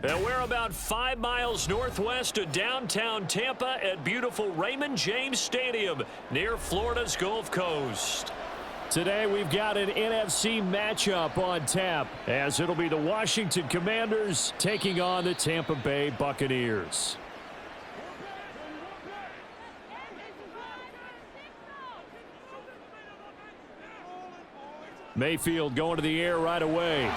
And we're about 5 miles northwest of downtown Tampa at beautiful Raymond James Stadium near Florida's Gulf Coast. Today we've got an NFC matchup on tap, as it'll be the Washington Commanders taking on the Tampa Bay Buccaneers. Mayfield going to the air right away.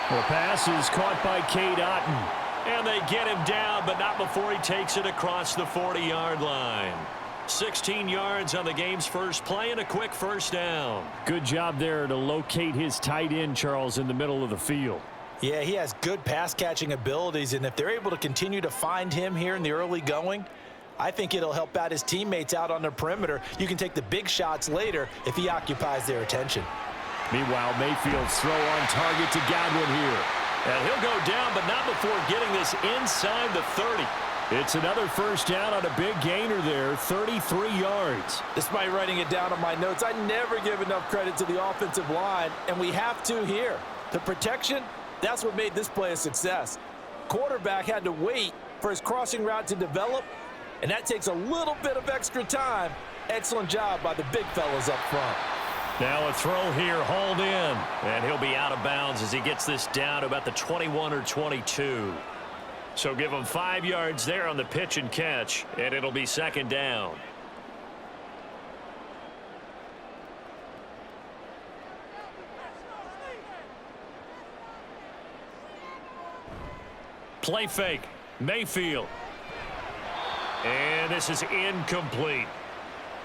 The pass is caught by Cade Otton. And they get him down, but not before he takes it across the 40-yard line. 16 yards on the game's first play and a quick first down. Good job there to locate his tight end, Charles, in the middle of the field. Yeah, he has good pass-catching abilities, and if they're able to continue to find him here in the early going, I think it'll help out his teammates out on the perimeter. You can take the big shots later if he occupies their attention. Meanwhile, Mayfield's throw on target to Godwin here. And he'll go down, but not before getting this inside the 30. It's another first down on a big gainer there, 33 yards. Despite writing it down on my notes, I never give enough credit to the offensive line, and we have to here. The protection, that's what made this play a success. Quarterback had to wait for his crossing route to develop, and that takes a little bit of extra time. Excellent job by the big fellas up front. Now a throw here, hauled in. And he'll be out of bounds as he gets this down to about the 21 or 22. So give him 5 yards there on the pitch and catch, and it'll be second down. Play fake, Mayfield. And this is incomplete.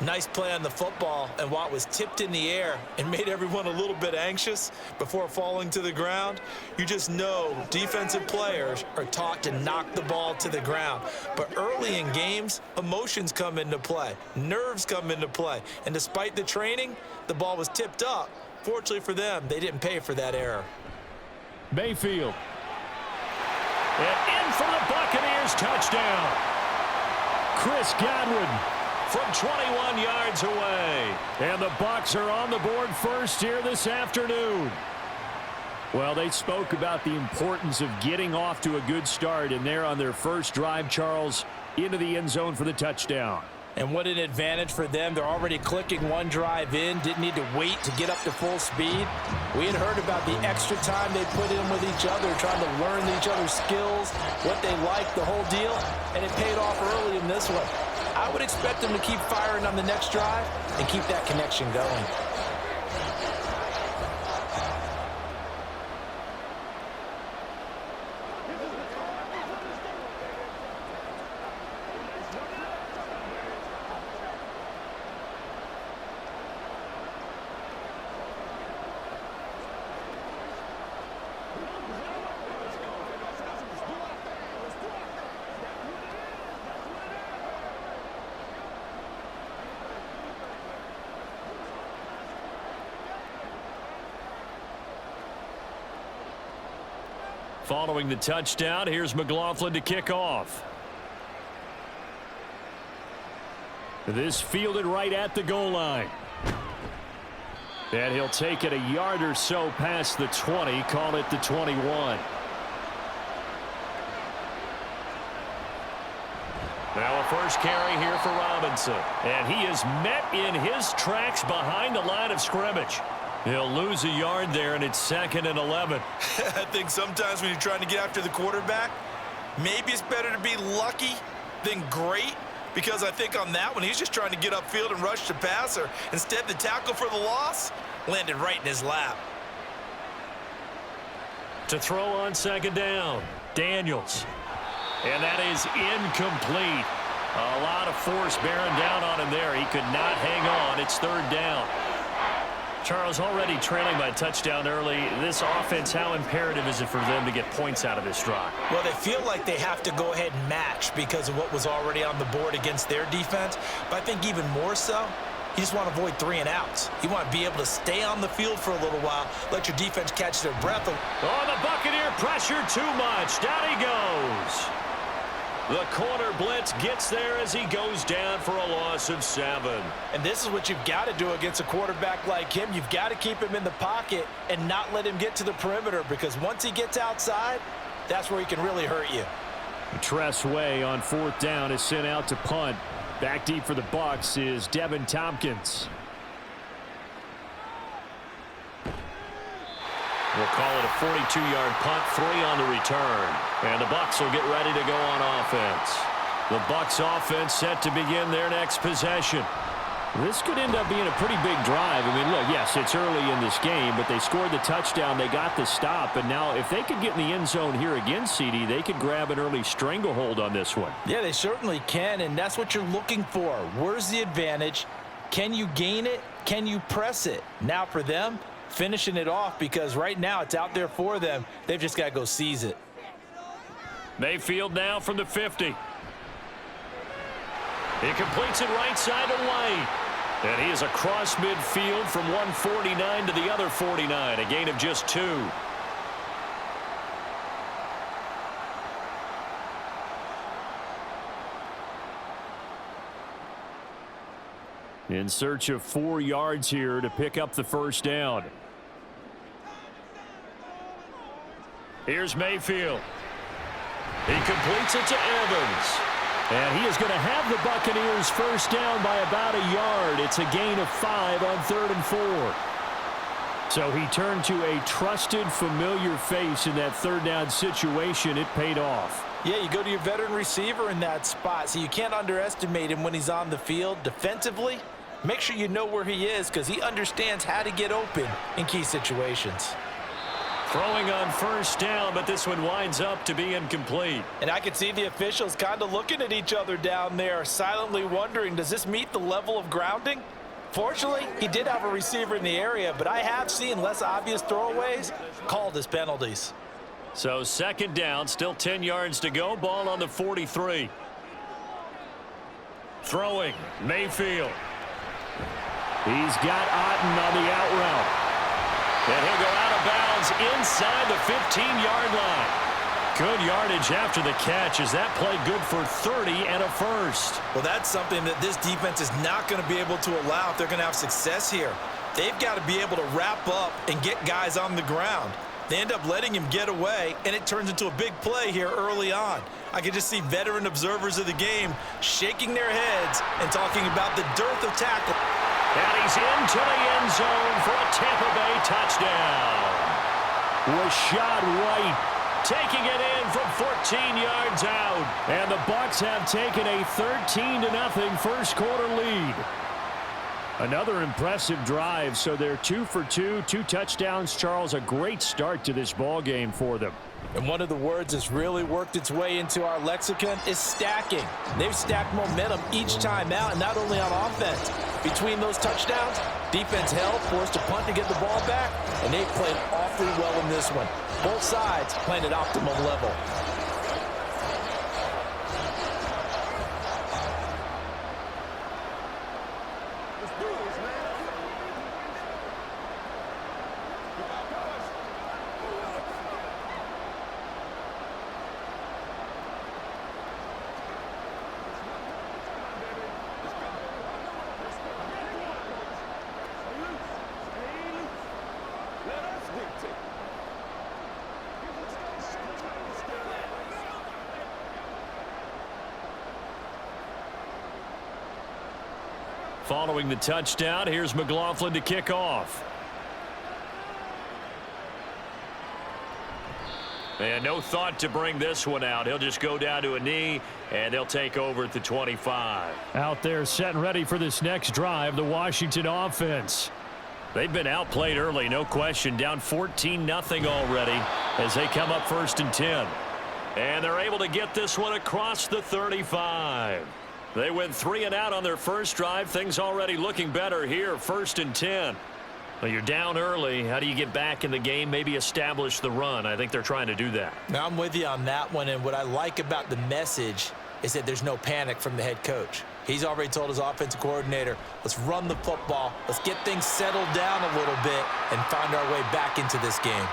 Nice play on the football, and Watt was tipped in the air and made everyone a little bit anxious before falling to the ground. You just know defensive players are taught to knock the ball to the ground. But early in games, emotions come into play. Nerves come into play. And despite the training, the ball was tipped up. Fortunately for them, they didn't pay for that error. Mayfield. And in for the Buccaneers, touchdown. Chris Godwin from 21 yards away. And the Bucs are on the board first here this afternoon. Well, they spoke about the importance of getting off to a good start, and they're on their first drive, Charles, into the end zone for the touchdown. And what an advantage for them. They're already clicking one drive in, didn't need to wait to get up to full speed. We had heard about the extra time they put in with each other, trying to learn each other's skills, what they like, the whole deal, and it paid off early in this one. I would expect them to keep firing on the next drive and keep that connection going. Following the touchdown, here's McLaughlin to kick off. This fielded right at the goal line. And he'll take it a yard or so past the 20, call it the 21. Now a first carry here for Robinson. And he is met in his tracks behind the line of scrimmage. He'll lose a yard there, and it's 2nd and 11. I think sometimes when you're trying to get after the quarterback, maybe it's better to be lucky than great, because I think on that one, he's just trying to get upfield and rush the passer. Instead, the tackle for the loss landed right in his lap. To throw on 2nd down, Daniels. And that is incomplete. A lot of force bearing down on him there. He could not hang on. It's 3rd down. Charles, already trailing by a touchdown early. This offense, how imperative is it for them to get points out of this drive? Well, they feel like they have to go ahead and match because of what was already on the board against their defense. But I think even more so, you just want to avoid 3 and outs. You want to be able to stay on the field for a little while, let your defense catch their breath. Oh, the Buccaneer pressure too much. Down he goes. The corner blitz gets there as he goes down for a loss of 7. And this is what you've got to do against a quarterback like him. You've got to keep him in the pocket and not let him get to the perimeter, because once he gets outside, that's where he can really hurt you. Tress Way on 4th down is sent out to punt. Back deep for the Bucs is Devin Tompkins. We'll call it a 42-yard punt, 3 on the return. And the Bucs will get ready to go on offense. The Bucs offense set to begin their next possession. This could end up being a pretty big drive. I mean, look, yes, it's early in this game, but they scored the touchdown. They got the stop. And now if they could get in the end zone here again, CD, they could grab an early stranglehold on this one. Yeah, they certainly can, and that's what you're looking for. Where's the advantage? Can you gain it? Can you press it? Now for them, finishing it off, because right now it's out there for them. They've just got to go seize it. Mayfield now from the 50. He completes it right side to White. And he is across midfield from 149 to the other 49, a gain of just 2. In search of 4 yards here to pick up the first down. Here's Mayfield. He completes it to Evans. And he is going to have the Buccaneers first down by about a yard. It's a gain of 5 on 3rd and 4. So he turned to a trusted, familiar face in that 3rd down situation. It paid off. Yeah, you go to your veteran receiver in that spot, so you can't underestimate him when he's on the field. Defensively, make sure you know where he is, because he understands how to get open in key situations. Throwing on first down, but this one winds up to be incomplete. And I can see the officials kind of looking at each other down there, silently wondering, does this meet the level of grounding? Fortunately, he did have a receiver in the area, but I have seen less obvious throwaways called as penalties. So 2nd down, still 10 yards to go. Ball on the 43. Throwing, Mayfield. He's got Otten on the out route. And he'll go out of bounds inside the 15-yard line. Good yardage after the catch. Is that play good for 30 and a first? Well, that's something that this defense is not going to be able to allow if they're going to have success here. They've got to be able to wrap up and get guys on the ground. They end up letting him get away, and it turns into a big play here early on. I can just see veteran observers of the game shaking their heads and talking about the dearth of tackle. And he's into the end zone for a Tampa Bay touchdown. Rashad White taking it in from 14 yards out. And the Bucs have taken a 13-0 first quarter lead. Another impressive drive, so they're 2 for 2, 2 touchdowns. Charles, a great start to this ball game for them. And one of the words that's really worked its way into our lexicon is stacking. They've stacked momentum each time out, and not only on offense. Between those touchdowns, defense held, forced a punt to get the ball back, and they've played awfully well in this one. Both sides playing at optimal level. Following the touchdown, here's McLaughlin to kick off. And no thought to bring this one out. He'll just go down to a knee, and they'll take over at the 25. Out there set and ready for this next drive, the Washington offense. They've been outplayed early, no question. Down 14-0 already as they come up 1st and 10. And they're able to get this one across the 35. They went 3 and out on their first drive. Things already looking better here. 1st and 10. Well, you're down early. How do you get back in the game? Maybe establish the run. I think they're trying to do that. Now, I'm with you on that one. And what I like about the message is that there's no panic from the head coach. He's already told his offensive coordinator, let's run the football. Let's get things settled down a little bit and find our way back into this game.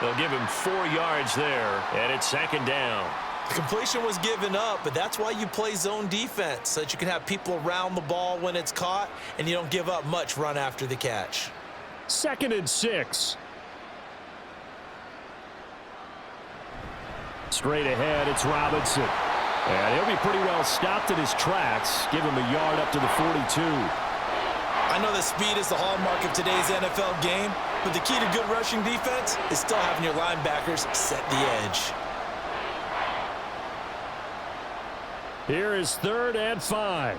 They'll give him 4 yards there, and it's 2nd down. The completion was given up, but that's why you play zone defense, so that you can have people around the ball when it's caught, and you don't give up much run after the catch. 2nd and 6. Straight ahead, it's Robinson. And he'll be pretty well stopped in his tracks. Give him a yard up to the 42. I know that speed is the hallmark of today's NFL game, but the key to good rushing defense is still having your linebackers set the edge. Here is 3rd and 5.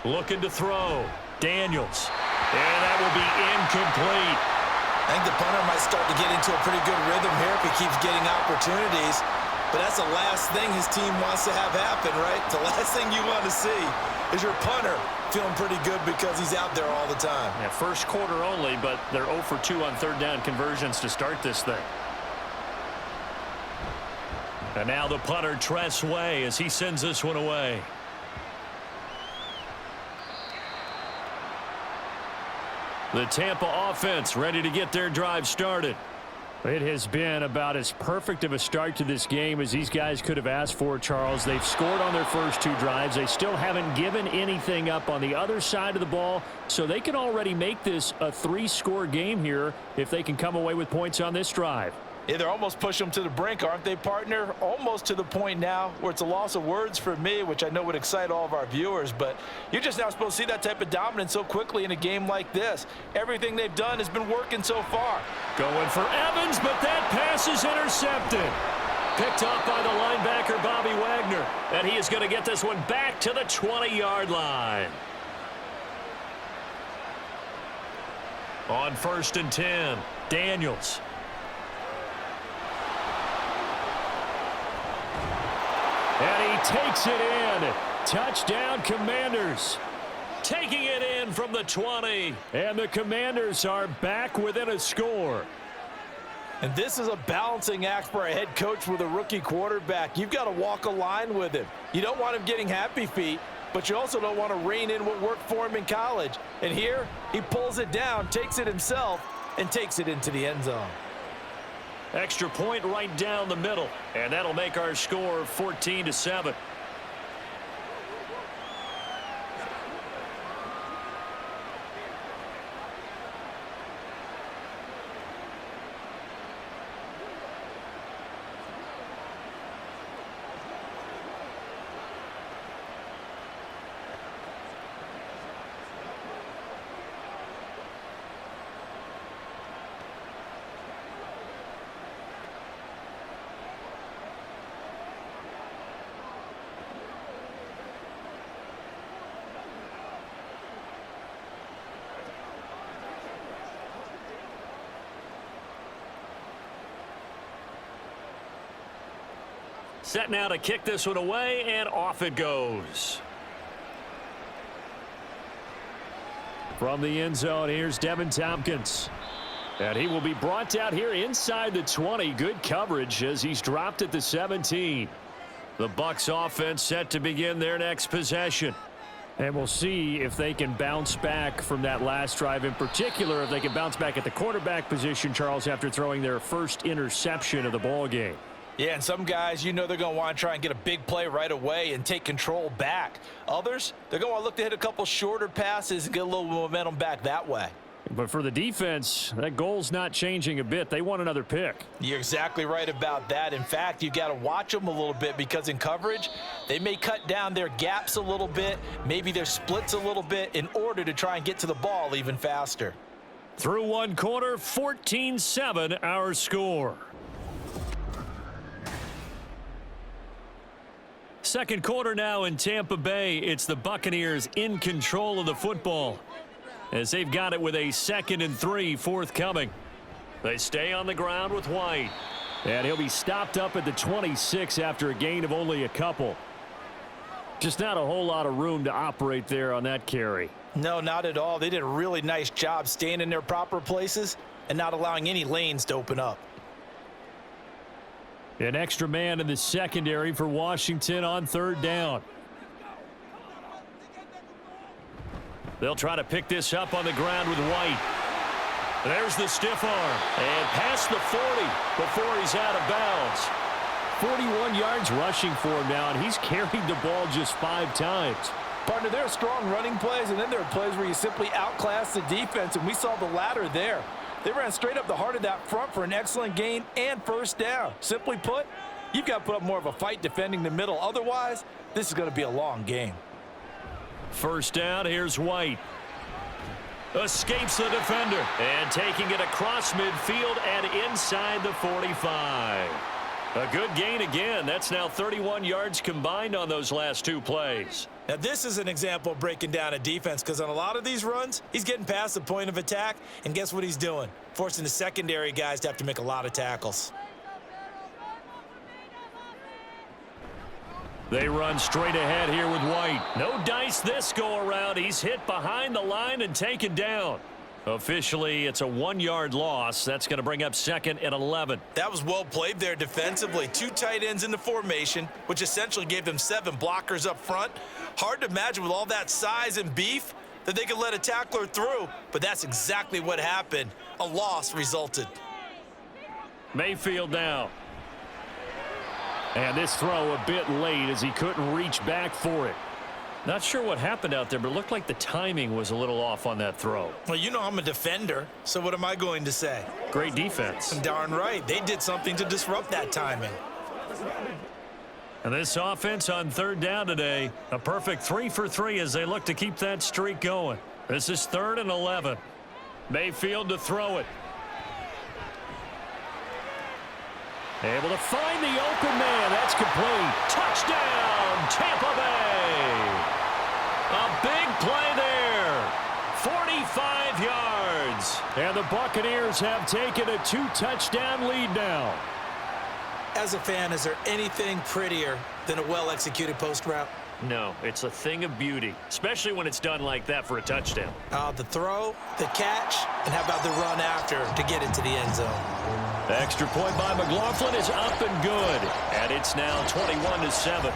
Looking to throw. Daniels. And that will be incomplete. I think the punter might start to get into a pretty good rhythm here if he keeps getting opportunities. But that's the last thing his team wants to have happen, right? The last thing you want to see is your punter feeling pretty good because he's out there all the time. Yeah, first quarter only, but they're 0 for 2 on 3rd down conversions to start this thing. And now the punter, Tress Way, as he sends this one away. The Tampa offense ready to get their drive started. It has been about as perfect of a start to this game as these guys could have asked for, Charles. They've scored on their first 2 drives. They still haven't given anything up on the other side of the ball, so they can already make this a 3-score game here if they can come away with points on this drive. Yeah, they're almost pushing them to the brink, aren't they, partner? Almost to the point now where it's a loss of words for me, which I know would excite all of our viewers, but you're just not supposed to see that type of dominance so quickly in a game like this. Everything they've done has been working so far. Going for Evans, but that pass is intercepted. Picked off by the linebacker, Bobby Wagner, and he is going to get this one back to the 20-yard line. On 1st and 10, Daniels. And he takes it in. Touchdown, Commanders. Taking it in from the 20. And the Commanders are back within a score. And this is a balancing act for a head coach with a rookie quarterback. You've got to walk a line with him. You don't want him getting happy feet, but you also don't want to rein in what worked for him in college. And here, he pulls it down, takes it himself, and takes it into the end zone. Extra point right down the middle, and that'll make our score 14-7. Set now to kick this one away, and off it goes. From the end zone, here's Devin Tompkins. And he will be brought out here inside the 20. Good coverage as he's dropped at the 17. The Bucs offense set to begin their next possession. And we'll see if they can bounce back from that last drive, in particular if they can bounce back at the quarterback position, Charles, after throwing their first interception of the ball game. Yeah, and some guys, you know they're going to want to try and get a big play right away and take control back. Others, they're going to want to look to hit a couple shorter passes and get a little momentum back that way. But for the defense, that goal's not changing a bit. They want another pick. You're exactly right about that. In fact, you got to watch them a little bit because in coverage, they may cut down their gaps a little bit, maybe their splits a little bit in order to try and get to the ball even faster. Through one quarter, 14-7 our score. Second quarter now in Tampa Bay. It's the Buccaneers in control of the football as they've got it with a 2nd and 3 forthcoming. They stay on the ground with White. And he'll be stopped up at the 26 after a gain of only a couple. Just not a whole lot of room to operate there on that carry. No, not at all. They did a really nice job staying in their proper places and not allowing any lanes to open up. An extra man in the secondary for Washington on 3rd down. They'll try to pick this up on the ground with White. There's the stiff arm. And past the 40 before he's out of bounds. 41 yards rushing for him now, and he's carried the ball just 5 times. Partner, there are strong running plays, and then there are plays where you simply outclass the defense, and we saw the latter there. They ran straight up the heart of that front for an excellent gain and first down. Simply put, you've got to put up more of a fight defending the middle. Otherwise, this is going to be a long game. First down, here's White. Escapes the defender and taking it across midfield and inside the 45. A good gain again. That's now 31 yards combined on those last two plays. Now, this is an example of breaking down a defense, because on a lot of these runs, he's getting past the point of attack, and guess what he's doing? Forcing the secondary guys to have to make a lot of tackles. They run straight ahead here with White. No dice this go-around. He's hit behind the line and taken down. Officially, it's a 1-yard loss. That's going to bring up 2nd and 11. That was well played there defensively. 2 tight ends in the formation, which essentially gave them 7 blockers up front. Hard to imagine with all that size and beef that they could let a tackler through, but that's exactly what happened. A loss resulted. Mayfield now. And this throw a bit late as he couldn't reach back for it. Not sure what happened out there, but it looked like the timing was a little off on that throw. Well, you know I'm a defender, so what am I going to say? Great defense. Darn right. They did something to disrupt that timing. And this offense on 3rd down today, a perfect 3 for 3 as they look to keep that streak going. This is 3rd and 11. Mayfield to throw it. Able to find the open man. That's complete. Touchdown, Tampa Bay. A big play there. 45 yards. And the Buccaneers have taken a 2-touchdown lead now. As a fan, is there anything prettier than a well-executed post route? No, it's a thing of beauty, especially when it's done like that for a touchdown. The throw, the catch, and how about the run after to get into the end zone? The extra point by McLaughlin is up and good, and it's now 21-7.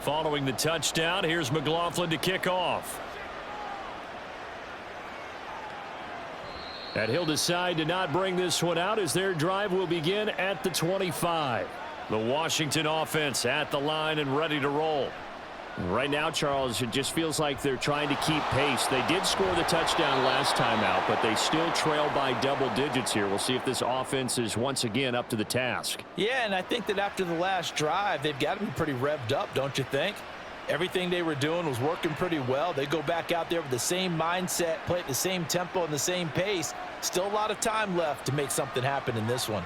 Following the touchdown, here's McLaughlin to kick off. And he'll decide to not bring this one out as their drive will begin at the 25. The Washington offense at the line and ready to roll. Right now, Charles, it just feels like they're trying to keep pace. They did score the touchdown last time out, but they still trail by double digits here. We'll see if this offense is once again up to the task. Yeah, and I think that after the last drive, they've got to be pretty revved up, don't you think? Everything they were doing was working pretty well. They go back out there with the same mindset, play at the same tempo and the same pace. Still a lot of time left to make something happen in this one.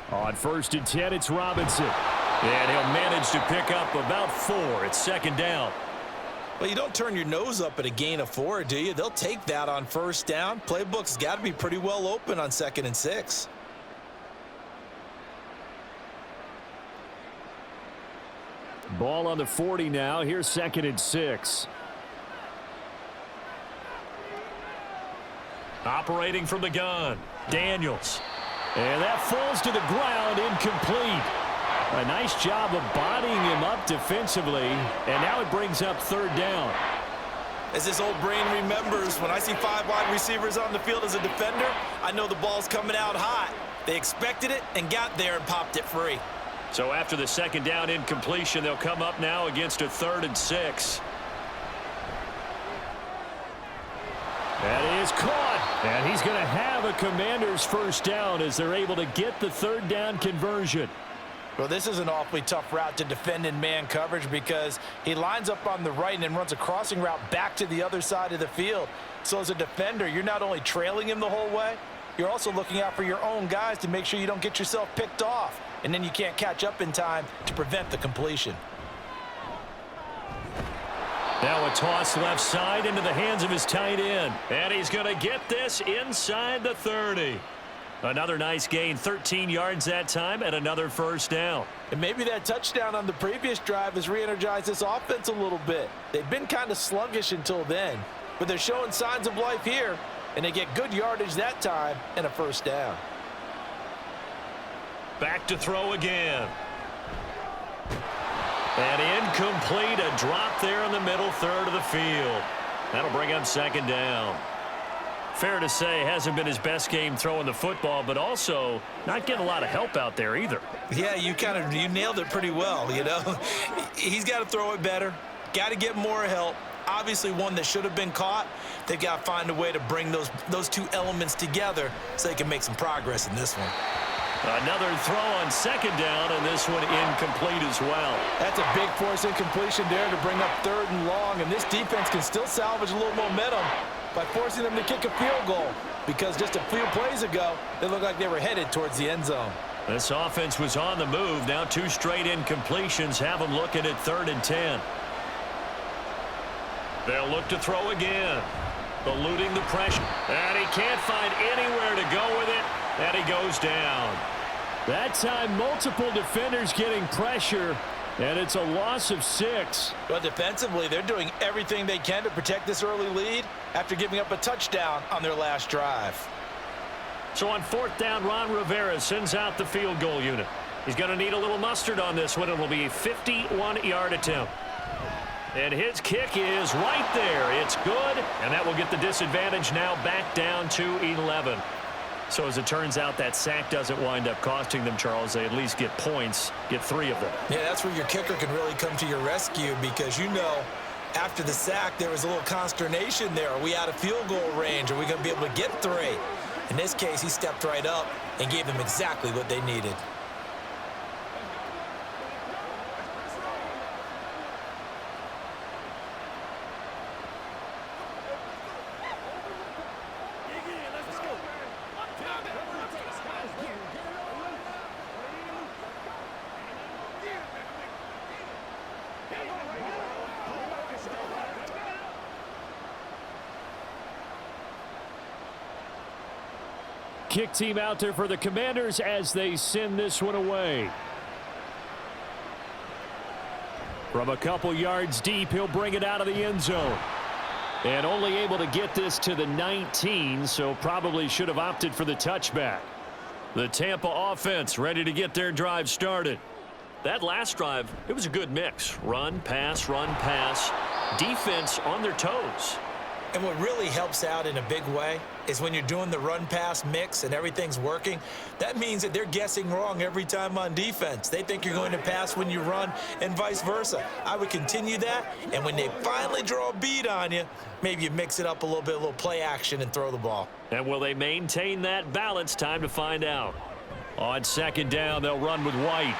On 1st and 10, it's Robinson. And he'll manage to pick up about 4. It's 2nd down. Well, you don't turn your nose up at a gain of 4, do you? They'll take that on 1st down. Playbook's got to be pretty well open on 2nd and 6. Ball on the 40 now. Here's 2nd and 6. Operating from the gun, Daniels. And that falls to the ground, incomplete. A nice job of bodying him up defensively, and now it brings up 3rd down. As this old brain remembers, when I see 5 wide receivers on the field as a defender, I know the ball's coming out hot. They expected it and got there and popped it free. So after the 2nd down incompletion, they'll come up now against a 3rd and 6. That is caught, and he's going to have a Commanders 1st down as they're able to get the 3rd down conversion. Well, this is an awfully tough route to defend in man coverage because he lines up on the right and then runs a crossing route back to the other side of the field. So as a defender, you're not only trailing him the whole way, you're also looking out for your own guys to make sure you don't get yourself picked off, and then you can't catch up in time to prevent the completion. Now a toss left side into the hands of his tight end. And he's going to get this inside the 30. Another nice gain, 13 yards that time, and another first down. And maybe that touchdown on the previous drive has re-energized this offense a little bit. They've been kind of sluggish until then, but they're showing signs of life here, and they get good yardage that time and a first down. Back to throw again. And incomplete, a drop there in the middle third of the field. That'll bring up second down. Fair to say, hasn't been his best game throwing the football, but also not getting a lot of help out there either. Yeah, you nailed it pretty well, you know. He's got to throw it better, got to get more help. Obviously one that should have been caught. They've got to find a way to bring those two elements together so they can make some progress in this one. Another throw on second down, and this one incomplete as well. That's a big force incompletion there to bring up third and long, and this defense can still salvage a little momentum by forcing them to kick a field goal, because just a few plays ago, they looked like they were headed towards the end zone. This offense was on the move. Now two straight incompletions have them looking at 3rd and 10. They'll look to throw again. Eluding the pressure. And he can't find anywhere to go with it. And he goes down. That time, multiple defenders getting pressure, and it's a loss of 6. But defensively, they're doing everything they can to protect this early lead after giving up a touchdown on their last drive. So on 4th down, Ron Rivera sends out the field goal unit. He's going to need a little mustard on this one. It'll be a 51-yard attempt. And his kick is right there. It's good, and that will get the disadvantage now back down to 11. So as it turns out, that sack doesn't wind up costing them, Charles. They at least get points, get 3 of them. Yeah, that's where your kicker can really come to your rescue, because you know after the sack there was a little consternation there. Are we out of field goal range? Are we going to be able to get 3? In this case, he stepped right up and gave them exactly what they needed. Kick team out there for the Commanders as they send this one away. From a couple yards deep, he'll bring it out of the end zone. And only able to get this to the 19, so probably should have opted for the touchback. The Tampa offense ready to get their drive started. That last drive, it was a good mix. Run, pass, defense on their toes. And what really helps out in a big way is when you're doing the run-pass mix and everything's working, that means that they're guessing wrong every time on defense. They think you're going to pass when you run and vice versa. I would continue that, and when they finally draw a bead on you, maybe you mix it up a little bit, a little play action, and throw the ball. And will they maintain that balance? Time to find out. On second down, they'll run with White.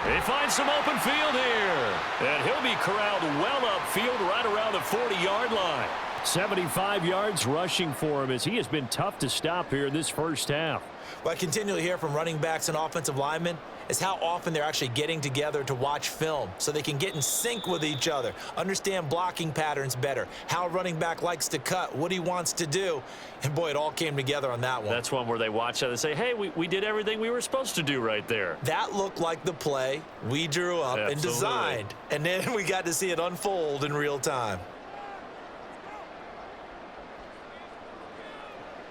They find some open field here. And he'll be corralled well upfield right around the 40-yard line. 75 yards rushing for him as he has been tough to stop here in this first half. What I continually hear from running backs and offensive linemen is how often they're actually getting together to watch film so they can get in sync with each other, understand blocking patterns better, how a running back likes to cut, what he wants to do. And, boy, it all came together on that one. That's one where they watch out and say, hey, we did everything we were supposed to do right there. That looked like the play we drew up and designed. And then we got to see it unfold in real time.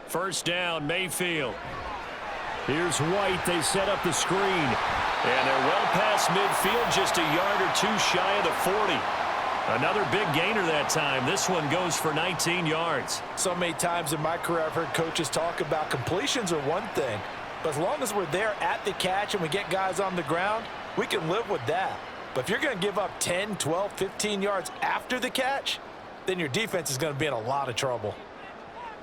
First down, Mayfield. Here's White. They set up the screen. And they're well past midfield, just a yard or two shy of the 40. Another big gainer that time. This one goes for 19 yards. So many times in my career I've heard coaches talk about completions are one thing, but as long as we're there at the catch and we get guys on the ground, we can live with that. But if you're going to give up 10, 12, 15 yards after the catch, then your defense is going to be in a lot of trouble.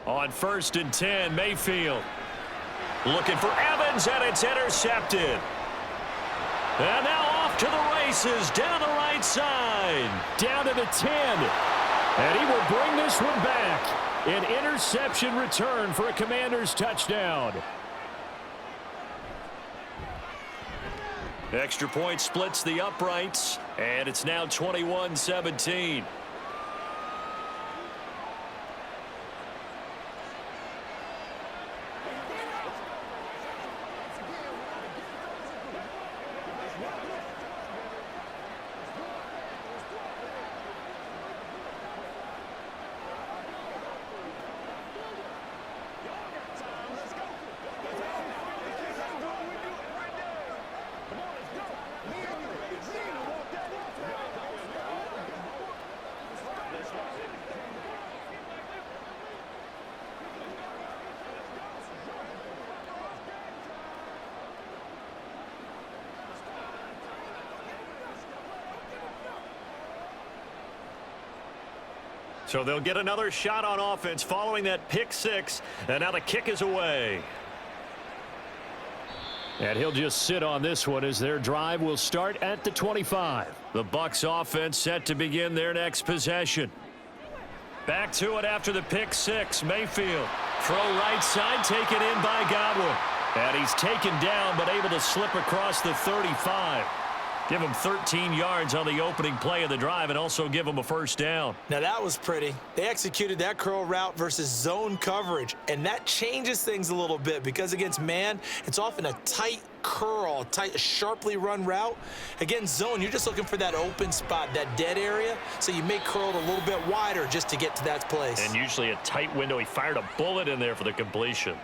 On 1st and 10, Mayfield. Looking for Evans, and it's intercepted. And now off to the races, down the right side. Down to the 10. And he will bring this one back. An interception return for a Commanders touchdown. Extra point splits the uprights, and it's now 21-17. So they'll get another shot on offense following that pick six, and now the kick is away. And he'll just sit on this one as their drive will start at the 25. The Bucs offense set to begin their next possession. Back to it after the pick six. Mayfield. Throw right side, taken in by Godwin. And he's taken down, but able to slip across the 35. Give him 13 yards on the opening play of the drive and also give him a first down. Now that was pretty. They executed that curl route versus zone coverage, and that changes things a little bit because against man, it's often a tight curl, tight, sharply run route. Against zone, you're just looking for that open spot, that dead area, so you may curl it a little bit wider just to get to that place. And usually a tight window. He fired a bullet in there for the completion.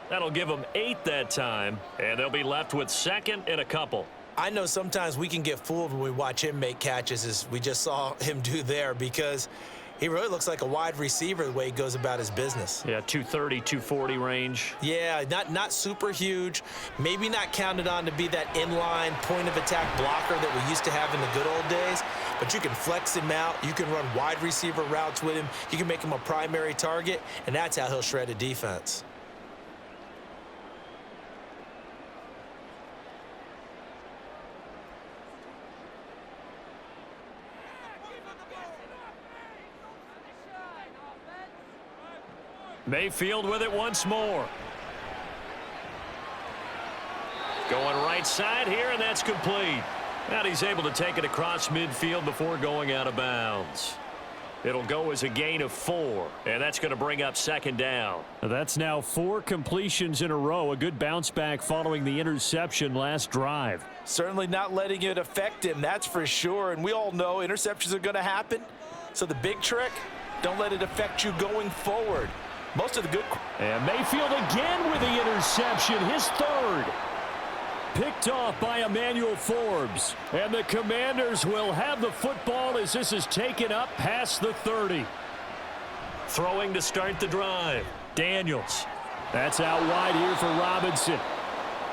That'll give them 8 that time, and they'll be left with second and a couple. I know sometimes we can get fooled when we watch him make catches, as we just saw him do there, because he really looks like a wide receiver the way he goes about his business. Yeah, 230, 240 range. Yeah, not super huge, maybe not counted on to be that inline point-of-attack blocker that we used to have in the good old days, but you can flex him out, you can run wide receiver routes with him, you can make him a primary target, and that's how he'll shred a defense. Mayfield with it once more. Going right side here, and that's complete. And he's able to take it across midfield before going out of bounds. It'll go as a gain of 4, and that's going to bring up second down. That's now 4 completions in a row. A good bounce back following the interception last drive. Certainly not letting it affect him, that's for sure. And we all know interceptions are going to happen. So the big trick, don't let it affect you going forward. Most of the good. And Mayfield again with the interception, his third. Picked off by Emmanuel Forbes. And the Commanders will have the football as this is taken up past the 30. Throwing to start the drive. Daniels. That's out wide here for Robinson.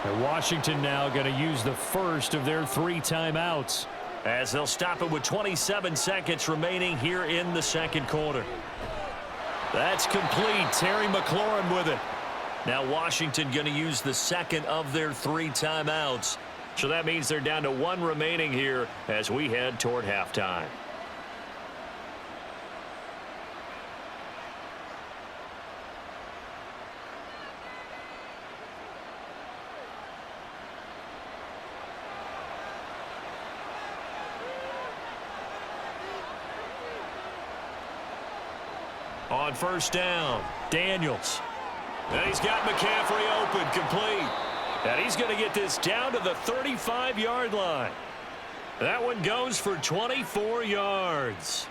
And Washington now going to use the first of their 3 timeouts, as they'll stop it with 27 seconds remaining here in the second quarter. That's complete. Terry McLaurin with it. Now Washington going to use the second of their 3 timeouts. So that means they're down to 1 remaining here as we head toward halftime. On first down, Daniels. And he's got McCaffrey open, complete. And he's going to get this down to the 35-yard line. That one goes for 24 yards.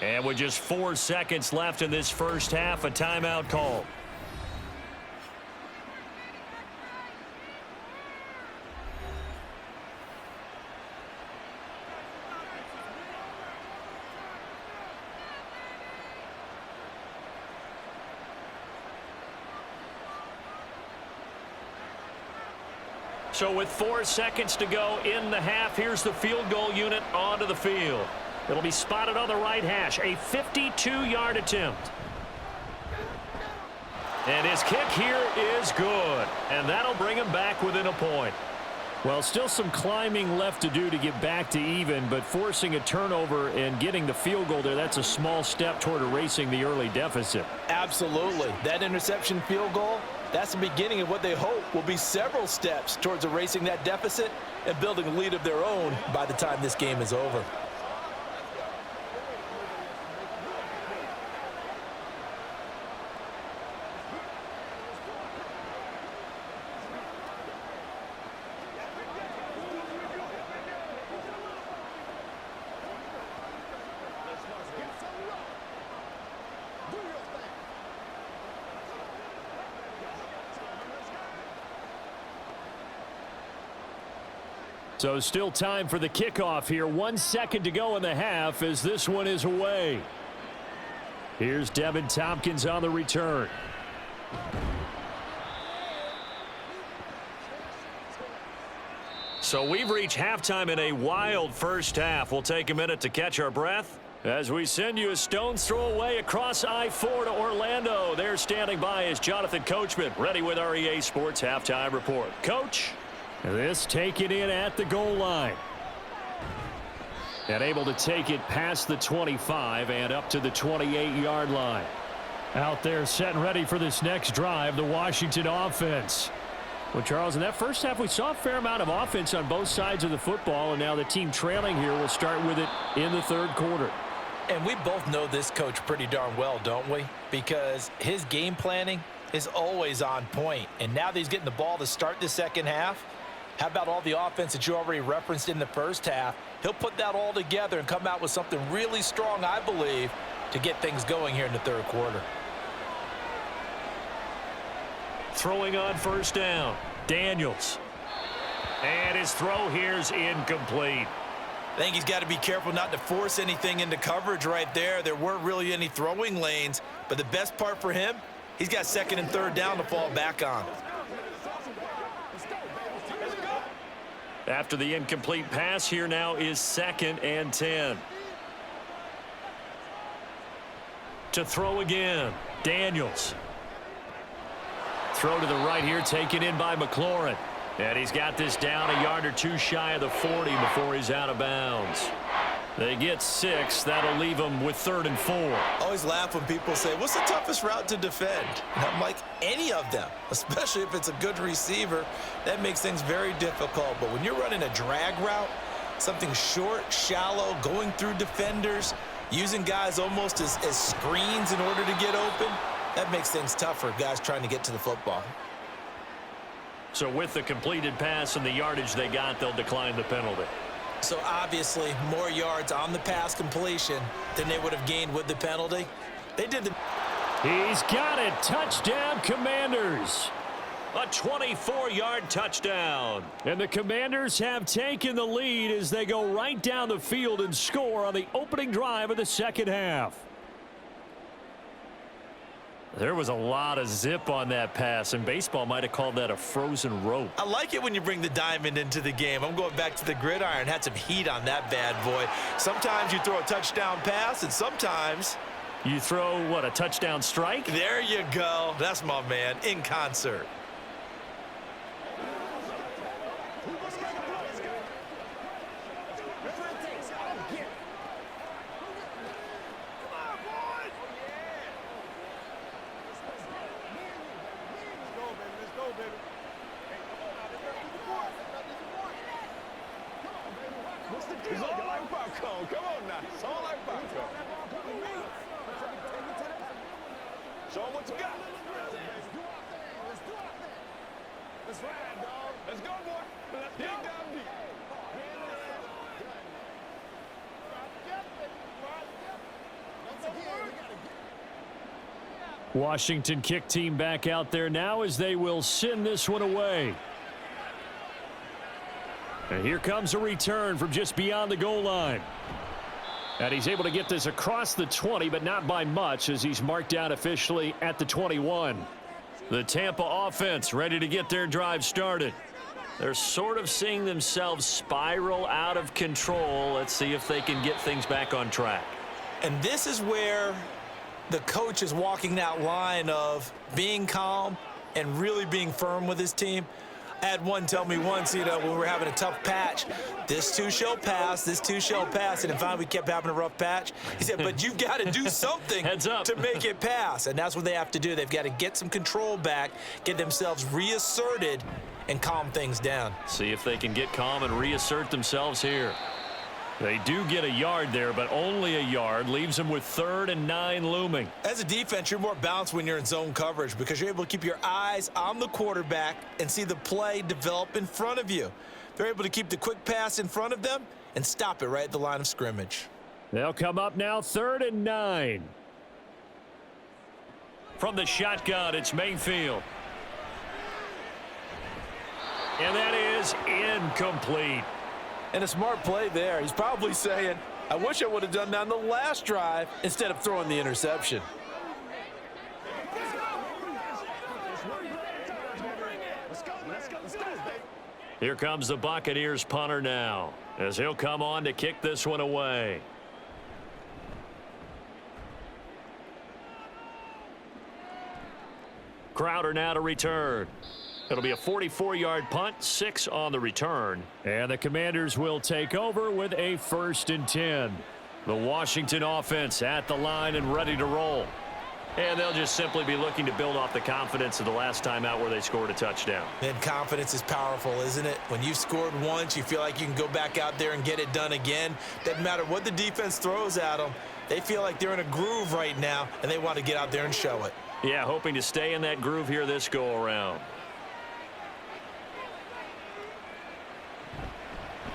And with just 4 seconds left in this first half, a timeout call. So with 4 seconds to go in the half, here's the field goal unit onto the field. It'll be spotted on the right hash, a 52-yard attempt. And his kick here is good, and that'll bring him back within a point. Well, still some climbing left to do to get back to even, but forcing a turnover and getting the field goal there, that's a small step toward erasing the early deficit. Absolutely. That interception field goal, that's the beginning of what they hope will be several steps towards erasing that deficit and building a lead of their own by the time this game is over. So still time for the kickoff here. 1 second to go in the half as this one is away. Here's Devin Tompkins on the return. So we've reached halftime in a wild first half. We'll take a minute to catch our breath as we send you a stone's throw away across I-4 to Orlando. There standing by is Jonathan Coachman, ready with our EA Sports Halftime Report. Coach. This taken in at the goal line. And able to take it past the 25 and up to the 28-yard line. Out there set and ready for this next drive, the Washington offense. Well, Charles, in that first half, we saw a fair amount of offense on both sides of the football, and now the team trailing here will start with it in the third quarter. And we both know this coach pretty darn well, don't we? Because his game planning is always on point. And now that he's getting the ball to start the second half, how about all the offense that you already referenced in the first half? He'll put that all together and come out with something really strong, I believe, to get things going here in the third quarter. Throwing on first down, Daniels. And his throw here's incomplete. I think he's got to be careful not to force anything into coverage right there. There weren't really any throwing lanes, but the best part for him, he's got second and third down to fall back on. After the incomplete pass, here now is 2nd and 10. To throw again, Daniels. Throw to the right here, taken in by McLaurin. And he's got this down a yard or two shy of the 40 before he's out of bounds. They get 6. That'll leave them with 3rd and 4. I always laugh when people say, what's the toughest route to defend? And I'm like, any of them, especially if it's a good receiver. That makes things very difficult. But when you're running a drag route, something short, shallow, going through defenders, using guys almost as screens in order to get open, that makes things tough for guys trying to get to the football. So with the completed pass and the yardage they got, they'll decline the penalty. So obviously more yards on the pass completion than they would have gained with the penalty. They did the... He's got it. Touchdown, Commanders. A 24-yard touchdown. And the Commanders have taken the lead as they go right down the field and score on the opening drive of the second half. There was a lot of zip on that pass, and baseball might have called that a frozen rope. I like it when you bring the diamond into the game. I'm going back to the gridiron. Had some heat on that bad boy. Sometimes you throw a touchdown pass, and sometimes you throw, what, a touchdown strike? There you go. That's my man, in concert. It's all like popcorn. Come on now. It's all like popcorn. Show them what you got. Let's ride, dog. Let's go, boy. Let's dig down deep. Washington kick team back out there now as they will send this one away. And here comes a return from just beyond the goal line. And he's able to get this across the 20, but not by much as he's marked out officially at the 21. The Tampa offense ready to get their drive started. They're sort of seeing themselves spiral out of control. Let's see if they can get things back on track. And this is where the coach is walking that line of being calm and really being firm with his team. I had one tell me once, when we were having a tough patch, this too shall pass, this too shall pass. And then finally we kept having a rough patch. He said, but you've got to do something Heads up. to make it pass. And that's what they have to do. They've got to get some control back, get themselves reasserted, and calm things down. See if they can get calm and reassert themselves here. They do get a yard there, but only a yard. Leaves them with 3rd and 9 looming. As a defense, you're more balanced when you're in zone coverage because you're able to keep your eyes on the quarterback and see the play develop in front of you. They're able to keep the quick pass in front of them and stop it right at the line of scrimmage. They'll come up now 3rd and 9. From the shotgun, it's Mayfield. And that is incomplete. And a smart play there. He's probably saying, I wish I would have done that on the last drive instead of throwing the interception. Here comes the Buccaneers punter now, as he'll come on to kick this one away. Crowder now to return. It'll be a 44-yard punt, 6 on the return. And the Commanders will take over with a 1st and 10. The Washington offense at the line and ready to roll. And they'll just simply be looking to build off the confidence of the last time out where they scored a touchdown. And confidence is powerful, isn't it? When you've scored once, you feel like you can go back out there and get it done again. Doesn't matter what the defense throws at them. They feel like they're in a groove right now, and they want to get out there and show it. Yeah, hoping to stay in that groove here this go-around.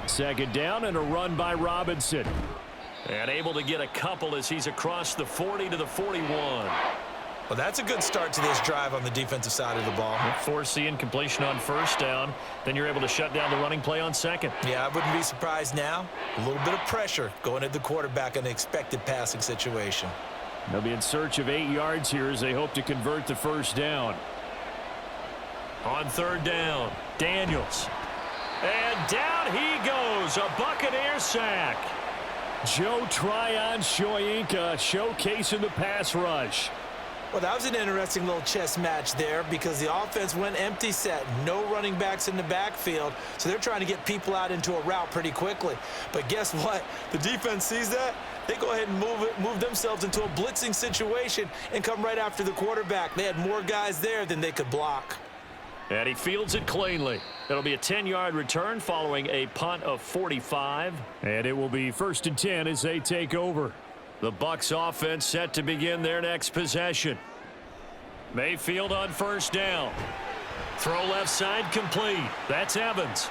2nd down and a run by Robinson. And able to get a couple as he's across the 40 to the 41. Well, that's a good start to this drive on the defensive side of the ball. Force the incompletion on 1st down. Then you're able to shut down the running play on 2nd. Yeah, I wouldn't be surprised now. A little bit of pressure going at the quarterback in an expected passing situation. They'll be in search of 8 yards here as they hope to convert the 1st down. On 3rd down, Daniels. And down he goes, a Buccaneer sack. Joe Tryon-Shoyinka showcasing the pass rush. Well, that was an interesting little chess match there because the offense went empty set. No running backs in the backfield, so they're trying to get people out into a route pretty quickly. But guess what? The defense sees that. They go ahead and move themselves into a blitzing situation and come right after the quarterback. They had more guys there than they could block. And he fields it cleanly. It'll be a 10-yard return following a punt of 45. And it will be 1st and 10 as they take over. The Bucs offense set to begin their next possession. Mayfield on 1st down. Throw left side complete. That's Evans.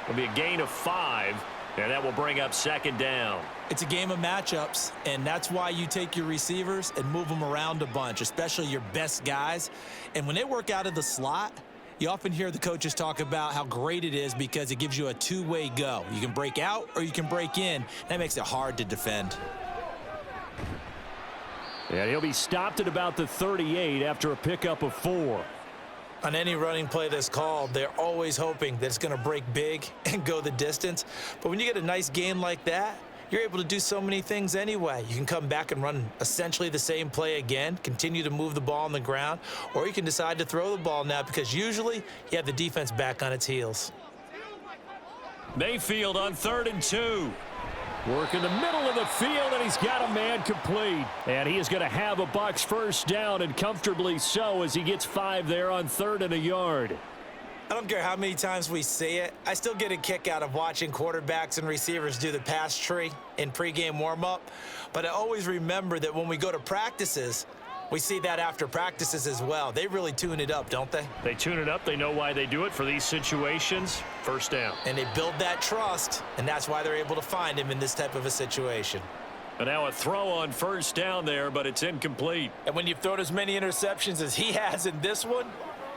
It'll be a gain of 5, and that will bring up 2nd down. It's a game of matchups, and that's why you take your receivers and move them around a bunch, especially your best guys. And when they work out of the slot, you often hear the coaches talk about how great it is because it gives you a two-way go. You can break out or you can break in. That makes it hard to defend. And he'll be stopped at about the 38 after a pickup of 4. On any running play that's called, they're always hoping that it's going to break big and go the distance. But when you get a nice game like that, you're able to do so many things anyway. You can come back and run essentially the same play again, continue to move the ball on the ground, or you can decide to throw the ball now because usually you have the defense back on its heels. Mayfield on 3rd and 2. Work in the middle of the field, and he's got a man complete. And he is going to have a Bucs 1st down, and comfortably so as he gets 5 there on 3rd and a yard. I don't care how many times we see it. I still get a kick out of watching quarterbacks and receivers do the pass tree in pregame warm-up. But I always remember that when we go to practices, we see that after practices as well. They really tune it up, don't they? They tune it up. They know why they do it for these situations. 1st down. And they build that trust, and that's why they're able to find him in this type of a situation. And now a throw on 1st down there, but it's incomplete. And when you've thrown as many interceptions as he has in this one,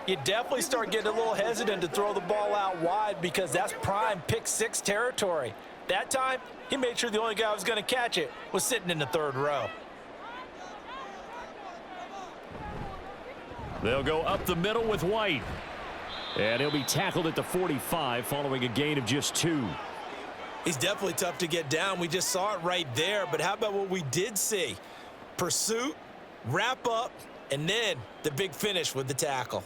you definitely start getting a little hesitant to throw the ball out wide because that's prime pick-6 territory. That time, he made sure the only guy who was going to catch it was sitting in the 3rd row. They'll go up the middle with White. And he'll be tackled at the 45 following a gain of just 2. He's definitely tough to get down. We just saw it right there. But how about what we did see? Pursuit, wrap up, and then the big finish with the tackle.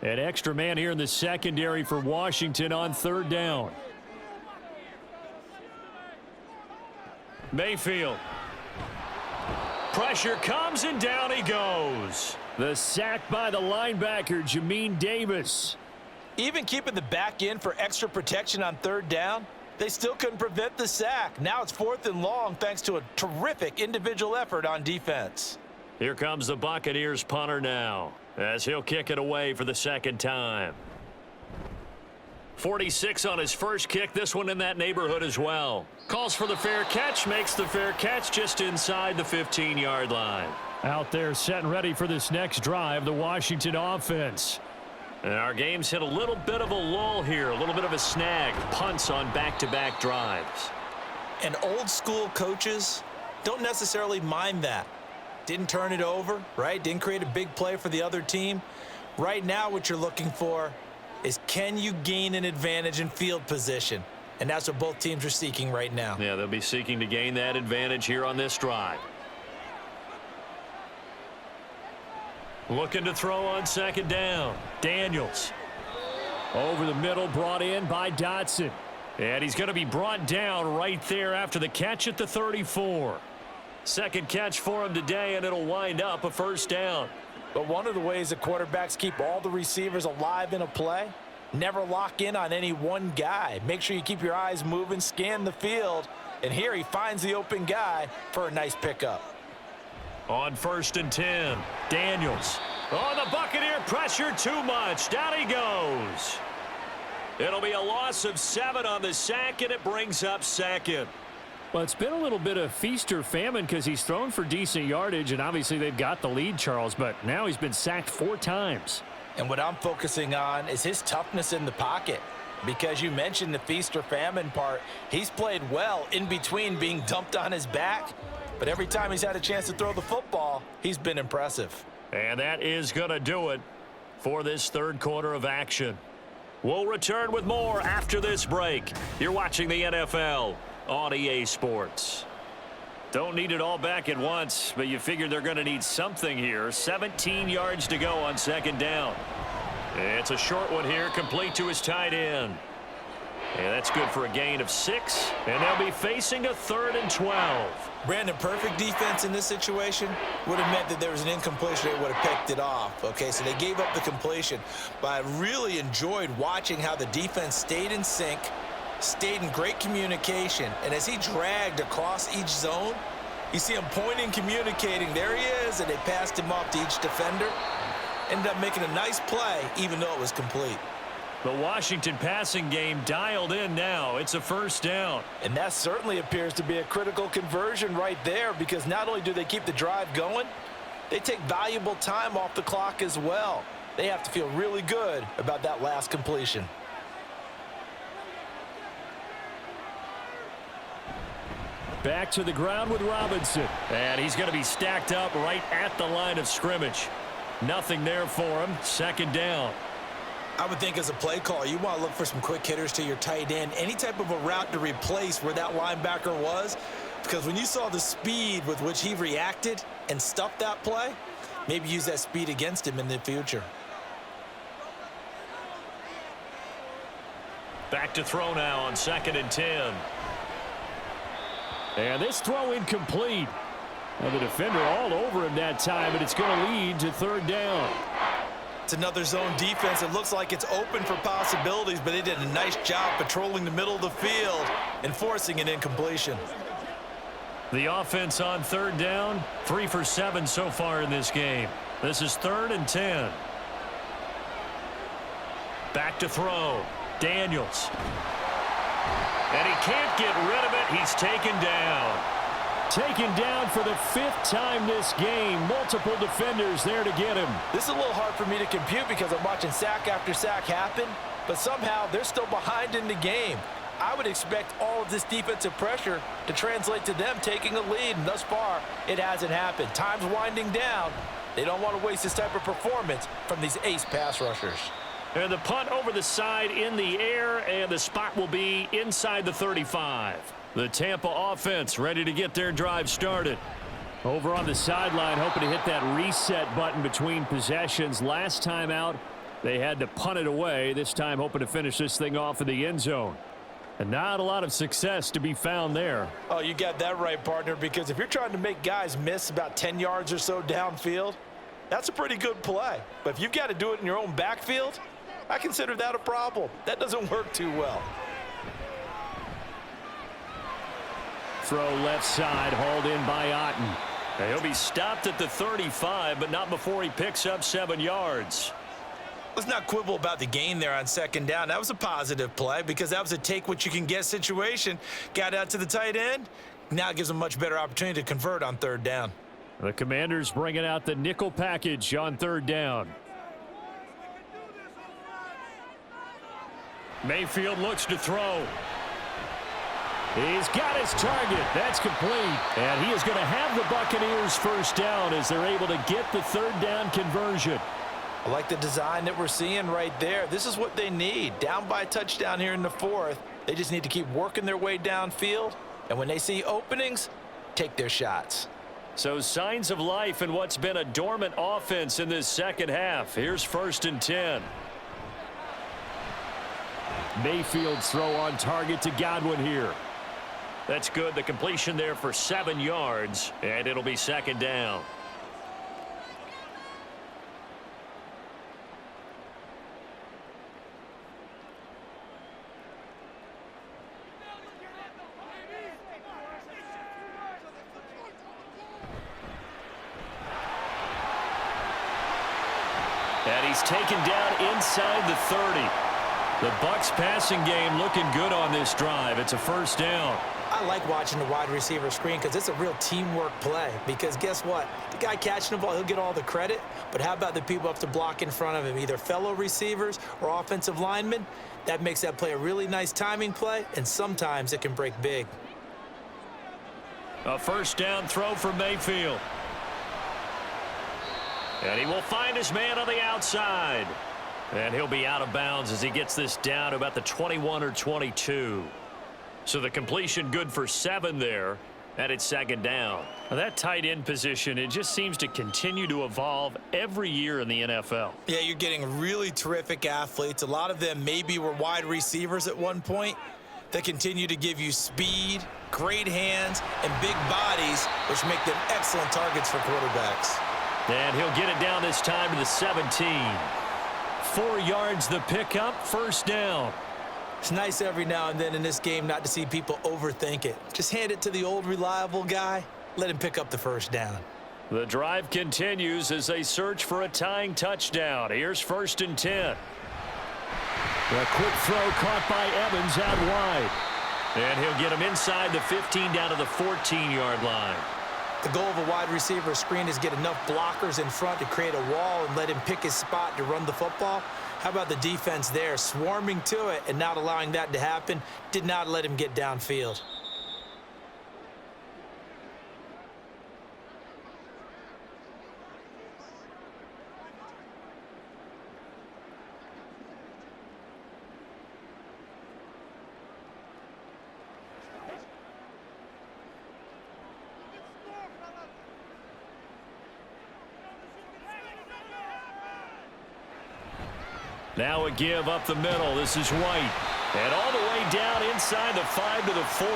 An extra man here in the secondary for Washington on 3rd down. Mayfield. Pressure comes, and down he goes. The sack by the linebacker, Jamin Davis. Even keeping the back in for extra protection on 3rd down, they still couldn't prevent the sack. Now it's 4th and long thanks to a terrific individual effort on defense. Here comes the Buccaneers punter now, as he'll kick it away for the 2nd time. 46 on his first kick, this one in that neighborhood as well. Calls for the fair catch, makes the fair catch just inside the 15-yard line. Out there set and ready for this next drive, the Washington offense. And our game's hit a little bit of a lull here, a little bit of a snag. Punts on back-to-back drives. And old school coaches don't necessarily mind that. Didn't turn it over, right? Didn't create a big play for the other team. Right now, what you're looking for is, can you gain an advantage in field position? And that's what both teams are seeking right now. Yeah, they'll be seeking to gain that advantage here on this drive. Looking to throw on second down. Daniels. Over the middle, brought in by Dotson. And he's going to be brought down right there after the catch at the 34. Second catch for him today, and it'll wind up a first down. But one of the ways that quarterbacks keep all the receivers alive in a play, never lock in on any one guy. Make sure you keep your eyes moving, scan the field. And here he finds the open guy for a nice pickup. On 1st and 10, Daniels. Oh, the Buccaneer pressure too much. Down he goes. It'll be a loss of 7 on the sack, and it brings up second. Well, it's been a little bit of feast or famine because he's thrown for decent yardage, and obviously they've got the lead, Charles, but now he's been sacked 4 times. And what I'm focusing on is his toughness in the pocket. Because you mentioned the feast or famine part, he's played well in between being dumped on his back. But every time he's had a chance to throw the football, he's been impressive. And that is going to do it for this third quarter of action. We'll return with more after this break. You're watching the NFL on EA Sports. Don't need it all back at once, but you figure they're going to need something here. 17 yards to go on second down. It's a short one here, complete to his tight end. And that's good for a gain of 6, and they'll be facing a 3rd and 12. Brandon, perfect defense in this situation would have meant that there was an incompletion. They would have picked it off. Okay, so they gave up the completion. But I really enjoyed watching how the defense stayed in sync, stayed in great communication. And as he dragged across each zone, you see him pointing, communicating. There he is, and they passed him off to each defender. Ended up making a nice play, even though it was complete. The Washington passing game dialed in now. It's a first down. And that certainly appears to be a critical conversion right there, because not only do they keep the drive going, they take valuable time off the clock as well. They have to feel really good about that last completion. Back to the ground with Robinson. And he's going to be stacked up right at the line of scrimmage. Nothing there for him. Second down. I would think as a play call, you want to look for some quick hitters to your tight end, any type of a route to replace where that linebacker was, because when you saw the speed with which he reacted and stuffed that play, maybe use that speed against him in the future. Back to throw now on 2nd and 10. And this throw incomplete. Well, the defender all over him that time, but it's going to lead to 3rd down. It's another zone defense. It looks like it's open for possibilities, but they did a nice job patrolling the middle of the field and forcing an incompletion. The offense on 3rd down, 3 for 7 so far in this game. This is 3rd and 10. Back to throw. Daniels. And he can't get rid of it. He's taken down. Taken down for the 5th time this game. Multiple defenders there to get him. This is a little hard for me to compute because I'm watching sack after sack happen, but somehow they're still behind in the game. I would expect all of this defensive pressure to translate to them taking a lead, and thus far, it hasn't happened. Time's winding down. They don't want to waste this type of performance from these ace pass rushers. And the punt over the side in the air, and the spot will be inside the 35. The Tampa offense ready to get their drive started. Over on the sideline, hoping to hit that reset button between possessions. Last time out, they had to punt it away. This time hoping to finish this thing off in the end zone. And not a lot of success to be found there. Oh, you got that right, partner, because if you're trying to make guys miss about 10 yards or so downfield, that's a pretty good play. But if you've got to do it in your own backfield, I consider that a problem. That doesn't work too well. Throw left side, hauled in by Otten. He'll be stopped at the 35, but not before he picks up 7 yards. Let's not quibble about the gain there on 2nd down. That was a positive play because that was a take-what-you-can-get situation. Got out to the tight end. Now it gives them a much better opportunity to convert on 3rd down. The Commanders bringing out the nickel package on 3rd down. Mayfield looks to throw. He's got his target. That's complete. And he is going to have the Buccaneers first down as they're able to get the 3rd down conversion. I like the design that we're seeing right there. This is what they need. Down by a touchdown here in the fourth. They just need to keep working their way downfield. And when they see openings, take their shots. So signs of life in what's been a dormant offense in this second half. Here's 1st and 10. Mayfield's throw on target to Godwin here. That's good. The completion there for 7 yards, and it'll be 2nd down. And he's taken down inside the 30. The Bucs passing game looking good on this drive. It's a 1st down. I like watching the wide receiver screen because it's a real teamwork play. Because guess what? The guy catching the ball, he'll get all the credit. But how about the people up to block in front of him, either fellow receivers or offensive linemen? That makes that play a really nice timing play, and sometimes it can break big. A 1st down throw for Mayfield. And he will find his man on the outside. And he'll be out of bounds as he gets this down to about the 21 or 22. So the completion good for 7 there. And it's 2nd down. Now that tight end position, it just seems to continue to evolve every year in the NFL. Yeah, you're getting really terrific athletes. A lot of them maybe were wide receivers at one point. They continue to give you speed, great hands, and big bodies, which make them excellent targets for quarterbacks. And he'll get it down this time to the 17. 4 yards the pickup, 1st down. It's nice every now and then in this game not to see people overthink it. Just hand it to the old reliable guy. Let him pick up the 1st down. The drive continues as they search for a tying touchdown. Here's 1st and 10. A quick throw caught by Evans out wide. And he'll get him inside the 15 down to the 14-yard line. The goal of a wide receiver screen is get enough blockers in front to create a wall and let him pick his spot to run the football. How about the defense there, swarming to it and not allowing that to happen? Did not let him get downfield. Now a give up the middle. This is White. And all the way down inside the 5 to the 4.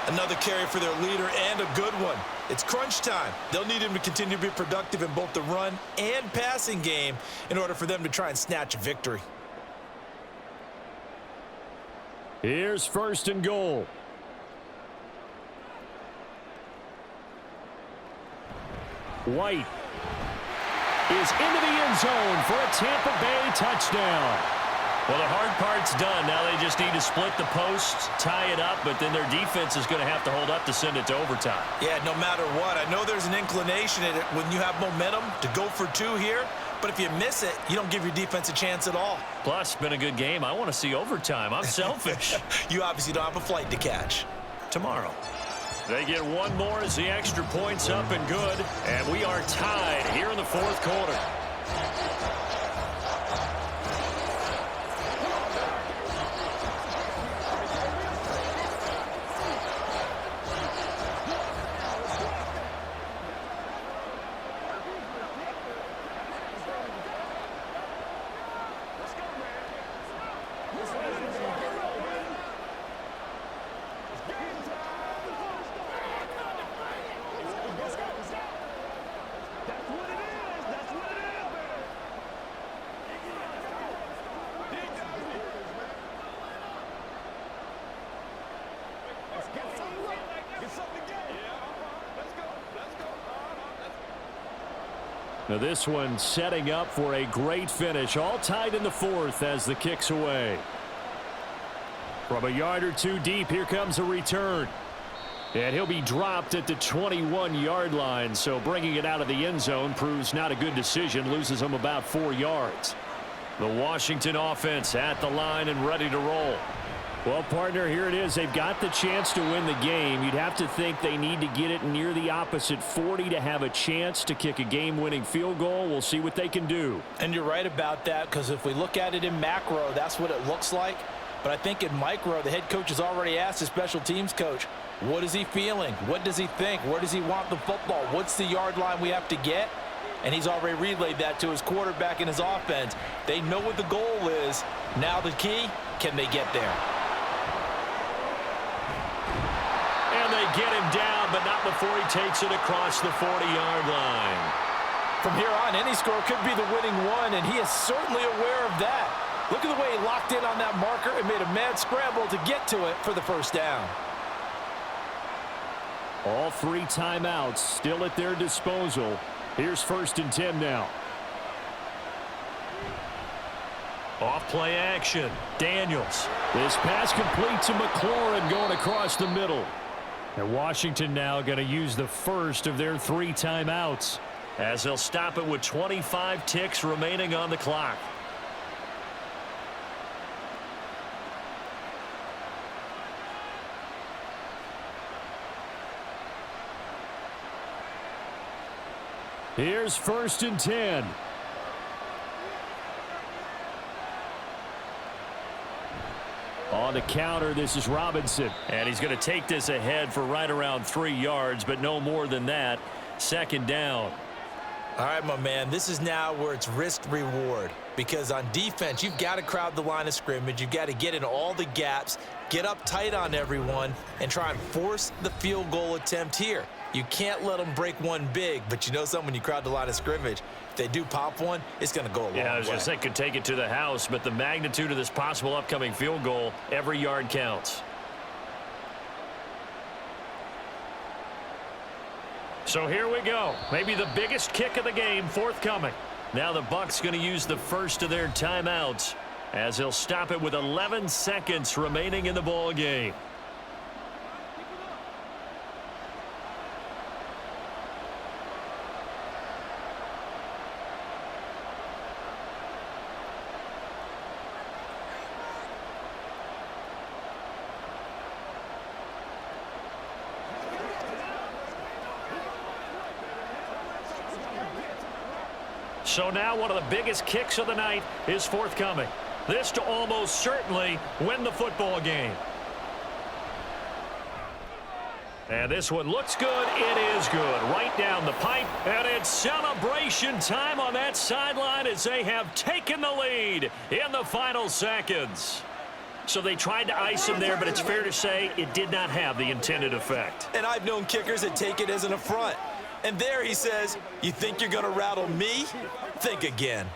Another carry for their leader and a good one. It's crunch time. They'll need him to continue to be productive in both the run and passing game in order for them to try and snatch a victory. Here's 1st and goal. White is into the end zone for a Tampa Bay touchdown. Well, the hard part's done. Now they just need to split the posts, tie it up, but then their defense is going to have to hold up to send it to overtime. Yeah, no matter what. I know there's an inclination in it when you have momentum to go for 2 here, but if you miss it, you don't give your defense a chance at all. Plus, been a good game. I want to see overtime. I'm selfish. You obviously don't have a flight to catch. Tomorrow. They get 1 more as the extra point's up and good, and we are tied here in the 4th quarter. Now this one setting up for a great finish. All tied in the 4th as the kick's away. From a yard or 2 deep, here comes a return. And he'll be dropped at the 21-yard line. So bringing it out of the end zone proves not a good decision. Loses him about 4 yards. The Washington offense at the line and ready to roll. Well, partner, here it is. They've got the chance to win the game. You'd have to think they need to get it near the opposite 40 to have a chance to kick a game-winning field goal. We'll see what they can do. And you're right about that, because if we look at it in macro, that's what it looks like. But I think in micro, the head coach has already asked his special teams coach, what is he feeling? What does he think? Where does he want the football? What's the yard line we have to get? And he's already relayed that to his quarterback and his offense. They know what the goal is. Now the key, can they get there? And they get him down, but not before he takes it across the 40-yard line. From here on, any score could be the winning one, and he is certainly aware of that. Look at the way he locked in on that marker and made a mad scramble to get to it for the first down. All 3 timeouts still at their disposal. Here's 1st and 10 now. Off play action. Daniels. This pass complete to McLaurin going across the middle. And Washington now going to use the first of their 3 timeouts, as they'll stop it with 25 ticks remaining on the clock. Here's 1st and 10. On the counter, this is Robinson. And he's going to take this ahead for right around 3 yards, but no more than that. 2nd down. All right, my man, this is now where it's risk-reward, because on defense, you've got to crowd the line of scrimmage. You've got to get in all the gaps, get up tight on everyone, and try and force the field goal attempt here. You can't let them break one big, but you know something, when you crowd the line of scrimmage, if they do pop one, it's going to go a long way. Yeah, I was going to say could take it to the house, but the magnitude of this possible upcoming field goal, every yard counts. So here we go. Maybe the biggest kick of the game forthcoming. Now the Bucs going to use the first of their timeouts, as they'll stop it with 11 seconds remaining in the ball game. So now one of the biggest kicks of the night is forthcoming. This to almost certainly win the football game. And this one looks good. It is good. Right down the pipe. And it's celebration time on that sideline as they have taken the lead in the final seconds. So they tried to ice him there, but it's fair to say it did not have the intended effect. And I've known kickers that take it as an affront. And there he says, you think you're going to rattle me? Think again.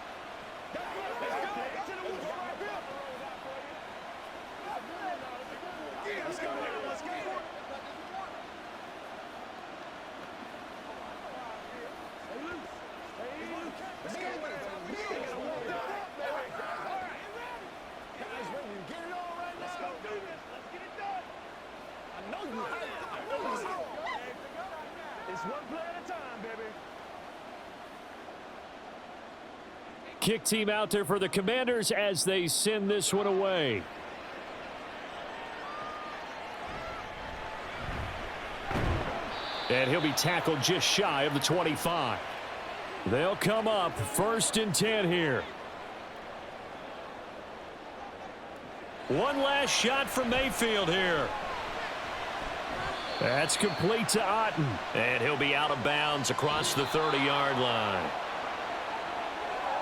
Kick team out there for the Commanders as they send this one away. And he'll be tackled just shy of the 25. They'll come up 1st and 10 here. One last shot from Mayfield here. That's complete to Otten. And he'll be out of bounds across the 30-yard line.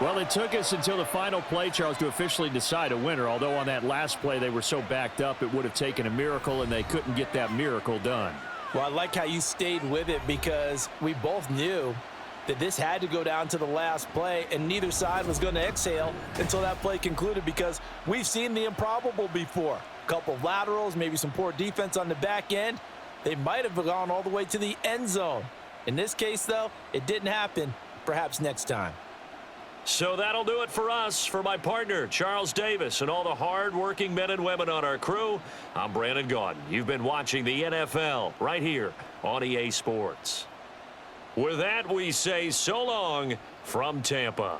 Well, it took us until the final play, Charles, to officially decide a winner, although on that last play they were so backed up it would have taken a miracle, and they couldn't get that miracle done. Well, I like how you stayed with it, because we both knew that this had to go down to the last play, and neither side was going to exhale until that play concluded, because we've seen the improbable before. A couple of laterals, maybe some poor defense on the back end. They might have gone all the way to the end zone. In this case, though, it didn't happen. Perhaps next time. So that'll do it for us. For my partner, Charles Davis, and all the hard-working men and women on our crew, I'm Brandon Gaudin. You've been watching the NFL right here on EA Sports. With that, we say so long from Tampa.